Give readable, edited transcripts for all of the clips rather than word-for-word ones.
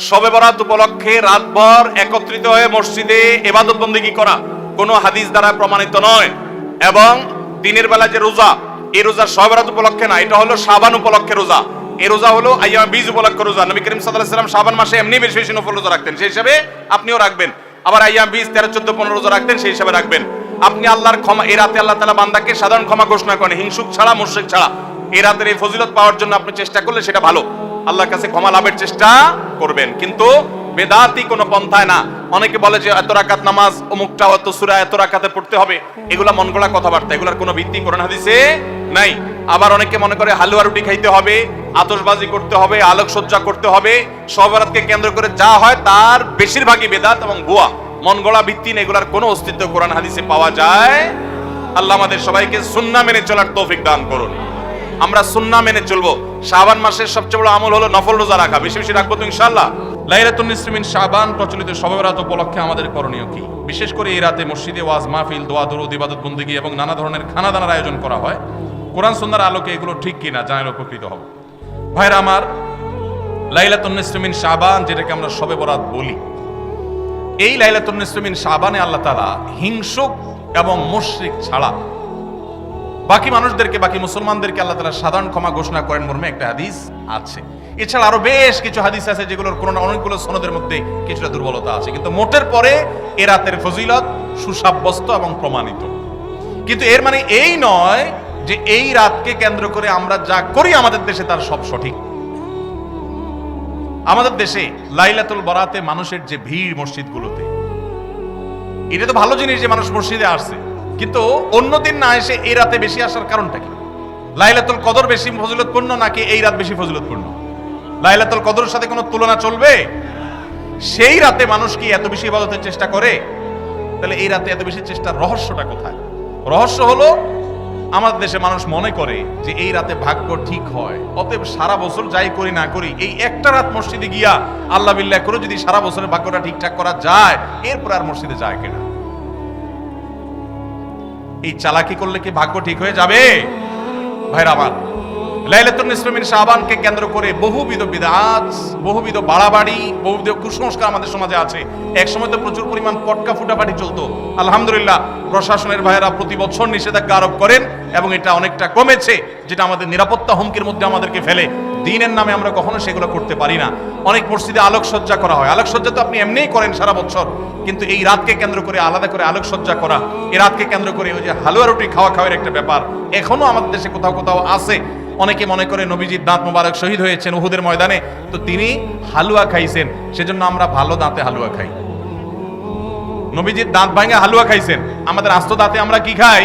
শবে বরাত উপলক্ষে রাতভর একত্রিত হয়ে মসজিদে ইবাদত বন্দেগী করা কোনো হাদিস দ্বারা প্রমাণিত নয়। এবং দিনের বেলা যে রোজা, এই রোজা শবে বরাত উপলক্ষে না, এটা হলো শাবান উপলক্ষে রোজা। এই রোজা হলো আইয়াম বীজ উপলক্ষে রোজা। নবী করিম সাল্লাল্লাহু আলাইহি ওয়াসাল্লাম শাবান মাসে এমনি বেশি বেশি নফল রোজা রাখতেন, সেই হিসাবে আপনিও রাখবেন। আবার আইয়াম বীজ 13, 14, 15 রোজা রাখতেন, সেই হিসাবে রাখবেন। আপনি আল্লাহর ক্ষমা, এই রাতে আল্লাহ তাআলা বান্দাকে সাধারণ ক্ষমা ঘোষণা করেন, হিংসুক ছাড়া, মুশরিক ছাড়া। এই রাতের এই ফজিলত পাওয়ার জন্য আপনি চেষ্টা করলে সেটা ভালো, আল্লাহর কাছে ক্ষমা লাভের চেষ্টা করবেন, কিন্তু বেদাতি কোনো পন্থায় না। অনেকে বলে যে এত রাকাত নামাজ, অমুকটা এত সূরা এত রাকাতে পড়তে হবে, এগুলা মন গড়া কথাবার্তা, এগুলার কোনো ভিত্তি কোরআন হাদিসে নাই। আবার অনেকে মনে করে হালুয়া রুটি খাইতে হবে, আতশবাজি করতে হবে, আলোকসজ্জা করতে হবে, শবে বরাতকে কেন্দ্র করে যা হয় তার বেশিরভাগই বেদাত এবং ভুয়া, মন গড়া ভিত্তি নেই, এগুলার কোনো অস্তিত্ব কোরআন হাদিসে পাওয়া যায়। আল্লাহ আমাদের সবাইকে সুন্নাহ মেনে চলার তৌফিক দান করুন। আমরা সুন্নাহ মেনে চলবো। শাবান মাসের সবচেয়ে বড় আমল হলো নফল রোজা রাখা, বেশি বেশি রাখবো তো ইনশাআল্লাহ। লাইলাতুন নিসফি মিন শাবান প্রচলিত শবে বরাত উপলক্ষে আমাদের করণীয় কি? বিশেষ করে এই রাতে মসজিদে ওয়াজ মাহফিল, দোয়া দরুদ, ইবাদত বন্দেগী এবং নানা ধরনের খানা দানার আয়োজন করা হয়। কোরআন সুন্নাহর আলোকে এগুলো ঠিক কিনা জানালে উপকৃত হব। ভাইরা আমার, লাইলাতুন নিসফি মিন শাবান, যেটাকে আমরা শবে বরাত বলি, এই লাইলাতুন নিসফি মিন শাবানে আল্লাহ তাআলা হিংসুক এবং মুশরিক ছাড়া বাকি মানুষদেরকে, বাকি মুসলমানদেরকে আল্লাহ তাআলা সাধারণ ক্ষমা ঘোষণা করেন মর্মে একটা হাদিস আছে। এছাড়া আরো বেশ কিছু হাদিস আছে যেগুলোর কোন অনেকগুলো সনদের মধ্যে কিছুটা দুর্বলতা আছে, কিন্তু মোটের পরে এ রাতের ফজিলত সুসাব্যস্ত এবং প্রমাণিত। কিন্তু এর মানে এই নয় যে এই রাতকে কেন্দ্র করে আমরা যা করি আমাদের দেশে তার সব সঠিক। আমাদের দেশে লাইলাতুল বরাতে মানুষের যে ভিড় মসজিদগুলোতে, এটা তো ভালো জিনিস যে মানুষ মসজিদে আসছে, কিন্তু অন্যদিন না এসে এই রাতে বেশি আসার কারণটা কি? লাইলাতুল কদর বেশি ফজিলতপূর্ণ নাকি এই রাত বেশি ফজিলতপূর্ণ? লাইলাতুল কদরের সাথে কোনো তুলনা চলবে? সেই রাতে মানুষ কি এত বেশি ইবাদতের চেষ্টা করে? তাহলে এই রাতে এত বেশি চেষ্টার রহস্যটা কোথায়? রহস্য হলো আমাদের দেশে মানুষ মনে করে যে এই রাতে ভাগ্য ঠিক হয়, অতএব সারা বছর যাই করি না করি এই একটা রাত মসজিদে গিয়া আল্লাহ বিল্লাহ করে যদি সারা বছরের ভাগ্যটা ঠিকঠাক করা যায়, এরপর আর মসজিদে যায় কিনা। এই চালাকি করলে কি ভাগ্য ঠিক হয়ে যাবে? ভাইরা আমার, লাইলাতুন নিসফি মিন শাবানকে কেন্দ্র করে বহুবিধ বিদআত, বহুবিধ বাড়াবাড়ি, বহুবিধ কুসংস্কার আমাদের সমাজে আছে। এক সময় তো প্রচুর পরিমাণ পটকা ফুটাফাটি চলতো। আলহামদুলিল্লাহ, প্রশাসনের ভাইয়েরা প্রতি বছর নিষেধাজ্ঞা আরোপ করেন এবং এটা অনেকটা কমেছে, যেটা আমাদের নিরাপত্তা হুমকির মধ্যে আমাদেরকে ফেলে। দ্বীনের নামে আমরা কখনো সেগুলো করতে পারি না। অনেক মসজিদে আলোকসজ্জা করা হয়, আলোকসজ্জা তো আপনি এমনিই করেন সারা বছর, কিন্তু এই রাতকে কেন্দ্র করে আলাদা করে আলোকসজ্জা করা, এই রাতকে কেন্দ্র করে ওই যে হালুয়া রুটি খাওয়া খাওয়ার একটা ব্যাপার এখনো আমাদের দেশে কোথাও কোথাও আছে। অনেকে মনে করে নবীজির দাঁত মোবারক শহীদ হয়েছেন উহুদের ময়দানে, তো তিনি হালুয়া খাইছেন, সেজন্য আমরা ভালো দাঁতে হালুয়া খাই। নবীজির দাঁত ভাঙে হালুয়া খাইছেন, আমাদের আস্ত দাঁতে আমরা কি খাই?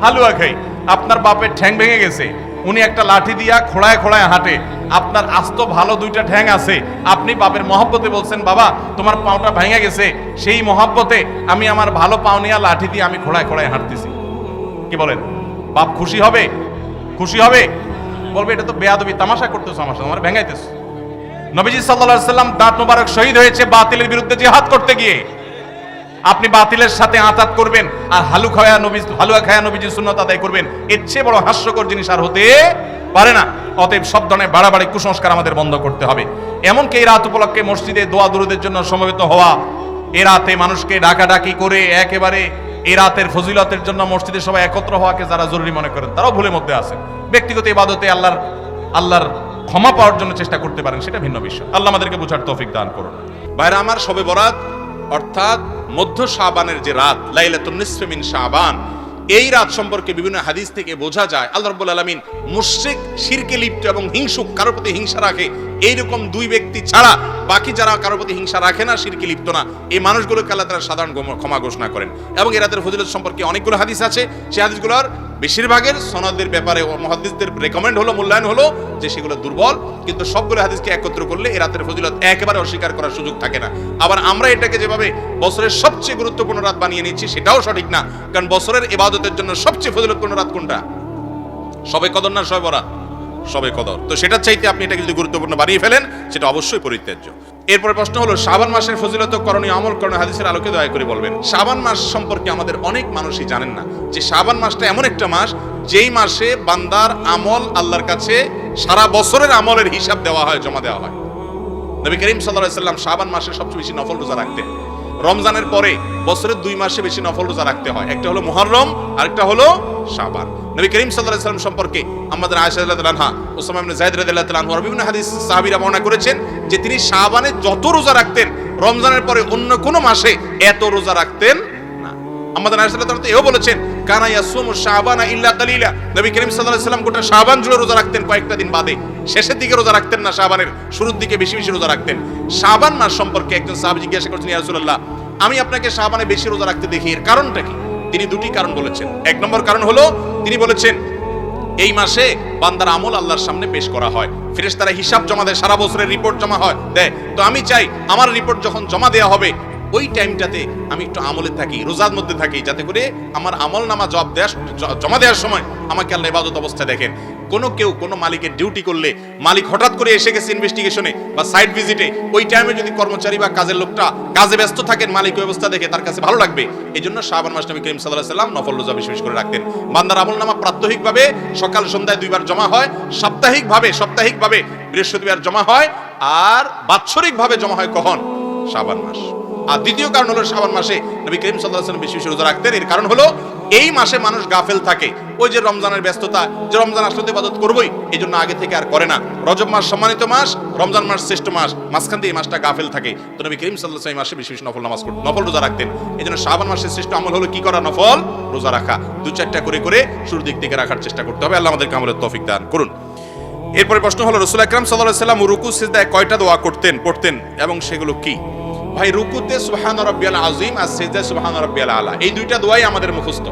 হালুয়া খাই। আপনার বাপের ঠ্যাং ভেঙে গেছে, উনি একটা লাঠি দিয়া খোড়ায় খোড়ায় হাঁটে, আপনার আস্ত ভালো দুইটা ঠ্যাং আছে, আপনি বাপের মহব্বতে বলছেন বাবা তোমার পাওটা ভেঙে গেছে, সেই মহব্বতে আমি আমার ভালো পাও নিয়ে লাঠি দিয়ে আমি খোড়ায় খোড়ায় হাঁটতেছি। কি বলেন? বাপ খুশি হবে? খুশি হবে? বলবে এটা তো বেয়াদবি, তামাশা করতেছো আমার সাথে, আমার ভেঙাইতেছো। নবীজি সাল্লাল্লাহু আলাইহি সাল্লাম দাঁত মোবারক শহীদ হয়েছে বাতিলের বিরুদ্ধে জিহাদ করতে গিয়ে। আপনি বাতিলের সাথে আঁতাত করবেন আর হালুয়া খায়া নবীজির সুন্নাত আদায় করবেন, এর চেয়ে বড় হাস্যকর জিনিস আর হতে পারে না। অতএব সব ধরনের বাড়াবাড়ি কুসংস্কার আমাদের বন্ধ করতে হবে। এমনকি এই রাত উপলক্ষে মসজিদে দোয়া দুরুদের জন্য সমবেত হওয়া, এ রাতে মানুষকে ডাকাডাকি করে একেবারে এই রাতের ফজিলতের জন্য মসজিদে সবাই একত্র হওয়াকে যারা জরুরি মনে করেন, তারাও ভুলের মধ্যে আছেন। ব্যক্তিগত ইবাদতে আল্লাহর ক্ষমা পাওয়ার জন্য চেষ্টা করতে পারেন, সেটা ভিন্ন বিষয়। আল্লাহ আমাদেরকে বোঝার তৌফিক দান করুন। ভাইরা আমার, শবে বরাত অর্থাৎ মধ্য শাবানের যে রাত, লাইলাতুন নিসফি মিন শাবান, এই রাত সম্পর্কে বিভিন্ন হাদিস থেকে বোঝা যায় আল্লাহ রাব্বুল আলামিন মুশরিক, শিরকে লিপ্ত এবং হিংসুক, কারোর প্রতি হিংসা রাখে, এইরকম দুই ব্যক্তি ছাড়া বাকি যারা কারোর প্রতি হিংসা রাখে না, শিরকে লিপ্ত না, এই মানুষগুলোকে আল্লাহ তাআলা সাধারণ ক্ষমা ঘোষণা করেন। এবং এই রাতের ফজিলত সম্পর্কে অনেকগুলো হাদিস আছে, সেই হাদিসগুলোর বেশিরভাগের সনদের ব্যাপারে মুহাদ্দিসদের রেকমেন্ড হলো, মূল্যায়ন হলো যে সেগুলো দুর্বল, কিন্তু সবগুলো হাদিসকে একত্র করলে এই রাতের ফজিলত একেবারে অস্বীকার করার সুযোগ থাকে না। আবার আমরা এটাকে যেভাবে বছরের সবচেয়ে গুরুত্বপূর্ণ রাত বানিয়ে নিচ্ছি সেটাও সঠিক না, কারণ বছরের ইবাদতের জন্য সবচেয়ে ফজিলতপূর্ণ রাত কোনটা? শবে কদর না শবে বরাত? শবে কদর। তো সেটার চাইতে আপনি এটাকে যদি গুরুত্বপূর্ণ বানিয়ে ফেলেন, সেটা অবশ্যই পরিত্যাজ্য। এরপরে প্রশ্ন হলো, শাবান মাসের ফজিলত করণীয় আমল করণীয় হাদিসের আলোকে দয়া করে বলবেন। শাবান মাস সম্পর্কে আমাদের অনেক মানুষই জানেন না যে শাবান মাসটা এমন একটা মাস যেই মাসে বান্দার আমল আল্লাহর কাছে সারা বছরের আমলের হিসাব দেওয়া হয়, জমা দেওয়া হয়। নবী করিম সাল্লাল্লাহু আলাইহি সাল্লাম শাবান মাসে সবচেয়ে বেশি নফল রোজা রাখতেন। রমজানের পরে বছরের 2 মাসে বেশি নফল রোজা রাখতে হয়, একটা হলো মুহররম আর একটা হলো শাবান। নবী করিম সাল্লাল্লাহু আলাইহি সাল্লাম সম্পর্কে আমাদের আয়েশা রাদিয়াল্লাহু আনহা, উসামা ইবনে যায়েদ রাদিয়াল্লাহু আনহু আর বিভিন্ন হাদিস সাহাবীরা বর্ণনা করেছেন যে তিনি শাবানে যত রোজা রাখতেন রমজানের পরে অন্য কোনো মাসে এত রোজা রাখতেন না। আমাদের আয়েশা রাদিয়াল্লাহু আনহা এও বলেছেন কানা ইয়াসুমু শাবানা ইল্লা কালিলা, নবী করিম সাল্লাল্লাহু আলাইহি সাল্লাম গোটা শাবান জুড়ে রোজা রাখতেন, কয়েকটা দিন বাদে শেষের দিকে রোজা রাখতেন না, শাবানের শুরুর দিকে বেশি বেশি রোজা রাখতেন। শাবান মাস সম্পর্কে একজন সাহাবী জিজ্ঞাসা করছেন, ইয়া রাসূলুল্লাহ আমি আপনাকে শাবানে বেশি রোজা রাখতে দেখি, এর কারণটা কি? তিনি দুটি কারণ বলেছেন। এক নম্বর কারণ হলো তিনি বলেছেন এই মাসে বান্দার আমল আল্লাহর সামনে পেশ করা হয়, ফেরেশতারা হিসাব জমা দেয়, সারা বছরের রিপোর্ট জমা হয় দেয়। তো আমি চাই আমার রিপোর্ট যখন জমা দেওয়া হবে ওই টাইমটাতে আমি একটু আমলে থাকি, রোজার মধ্যে থাকি, যাতে করে আমার আমল নামা জমা দেওয়ার সময় আমাকে আল্লাহ ইবাদত অবস্থায় দেখেন। কোনো মালিকের ডিউটি করলে মালিক হঠাৎ করে এসে গেছে ইনভেস্টিগেশনে বা সাইট ভিজিটে, ওই টাইমে যদি কর্মচারী বা কাজের লোকটা কাজে ব্যস্ত থাকেন, মালিক ওই অবস্থা দেখে তার কাছে ভালো লাগবে। এই জন্য শাবান মাস নবী করিম সাল্লাল্লাহু আলাইহি সাল্লাম নফল রোজা বেশি বেশি করে রাখতেন। বান্দার আমল নামা প্রাত্যহিকভাবে সকাল সন্ধ্যায় 2 বার জমা হয়, সাপ্তাহিকভাবে বৃহস্পতিবার জমা হয়, আর বাৎসরিকভাবে জমা হয় কখন? শাবান মাস। আর দ্বিতীয় কারণ হলো শাবান মাসে নবী করিম সাল্লাল্লাহু আলাইহি ওয়াসাল্লাম বেশি বেশি রোজা রাখতেন। এর কারণ হলো এই মাসে মানুষ গাফেল থাকে, ওই যে রমজানের ব্যস্ততা, যে রমজান আসলে তো ইবাদত করবই, এই জন্য আগে থেকে আর করে না। রজব মাস সম্মানিত মাস, রমজান মাস শ্রেষ্ঠ মাস, মাঝখান দিয়ে এই মাসটা গাফেল থাকে। তো নবী করিম সাল্লাল্লাহু আলাইহি ওয়াসাল্লাম এই মাসে বেশি বেশি নফল রোজা রাখতেন। এই জন্য শাবান মাসের শ্রেষ্ঠ আমল হলো কি করা? নফল রোজা রাখা। 2-4টা করে শুরুর দিক থেকে রাখার চেষ্টা করতে হবে। আল্লাহ আমাদেরকে আমলের তৌফিক দান করুন। এরপরে প্রশ্ন হলো রাসূল আকরাম সাল্লাল্লাহু আলাইহি ওয়াসাল্লাম রুকু সিজদায় কয়টা দোয়া পড়তেন এবং সেগুলো কি? ভাই, রুকুতে সুবহান রাব্বিয়াল আযীম আর সিজদায় সুবহান রাব্বিয়াল আলা, এই দুইটা দোয়াই আমাদের মুখস্থ।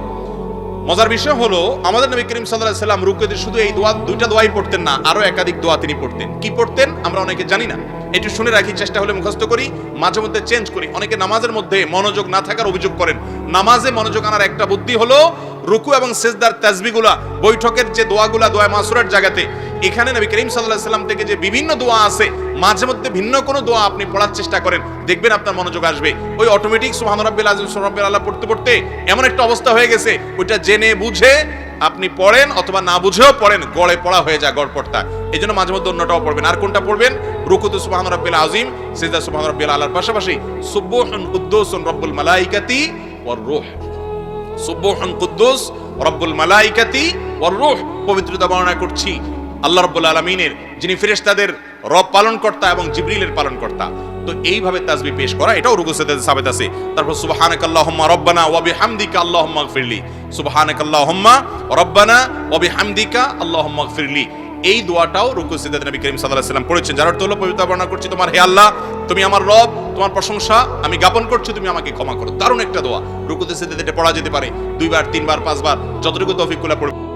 মজার বিষয় হলো আমাদের নবী করিম সাল্লাল্লাহু আলাইহি ওয়াসাল্লাম রুকুতে শুধু এই দুইটা দোয়াই পড়তেন না, আরো একাধিক দোয়া তিনি পড়তেন। কি পড়তেন আমরা অনেকে জানি না, একটু শুনে রাখি, চেষ্টা হলে মুখস্থ করি, মাঝে মধ্যে চেঞ্জ করি। অনেকে নামাজের মধ্যে মনোযোগ না থাকার অভিযোগ করেন। নামাজে মনোযোগ আনার একটা বুদ্ধি হলো রুকু এবং সিজদার তাসবিহগুলা, বৈঠকের যে দোয়াগুলা, দোয়া মাসুরার জায়গাতে এখানে নবী করিম সাল্লাল্লাহু আলাইহি ওয়াসাল্লাম থেকে যে বিভিন্ন দোয়া আছে, মাঝে মধ্যে ভিন্ন কোনো দোয়া আপনি পড়ার চেষ্টা করেন, দেখবেন আপনার মনোযোগ আসবে। ওই অটোমেটিক সুবহান রাব্বিল আযীম সুবহান রাব্বিল আলা পড়তে এমন একটা অবস্থা হয়ে গেছে, ওইটা জেনে বুঝে আপনি পড়েন অথবা না বুঝেও পড়েন, গড়ে পড়া হয়ে যায়, গড় পড়তা। এই জন্য মাঝে মধ্যে অন্যটাও পড়বেন। আর কোনটা পড়বেন? রুকুতে সুবহান রাব্বিল আযীম, সিজদা সুবহান রাব্বিল আলার পাশাপাশি সুবহুন কুদ্দুসুন রব্বুল মালাইকাতি ওয়ার রূহ, সুবহুন কুদ্দুস রব্বুল মালাইকাতি ওয়ার রূহ, পবিত্রতা বর্ণনা করছি আল্লাহ রাব্বুল আলামিনের, যিনি ফেরেশতাদের রব পালনকর্তা এবং জিবরিলের পালনকর্তা। তো এইভাবে তাসবিহ পেশ করা, এটাও রুকু সিজদাতে সাবিত আছে। তারপর সুবহানাকাল্লাহুম্মা রাব্বানা ওয়া বিহামদিকা আল্লাহুম্মা ইগফিরলি, সুবহানাকাল্লাহুম্মা রাব্বানা ওয়া বিহামদিকা আল্লাহুম্মা ইগফিরলি, এই দোয়াটাও রুকু সিজদাতে নবী করিম সাল্লাল্লাহু আলাইহি ওয়াসাল্লাম পড়েছেন। যার অর্থ হলো পবিত্রতা বর্ণনা করছি তোমার হে আল্লাহ, তুমি আমার রব, তোমার প্রশংসা আমি জ্ঞাপন করছি, তুমি আমাকে ক্ষমা করো। দারুণ একটা দোয়া, রুকুতে সিজদাতে পড়া যেতে পারে 2 বার 3 বার 5 বার, যতটুকু তৌফিক কুলা পড়বে।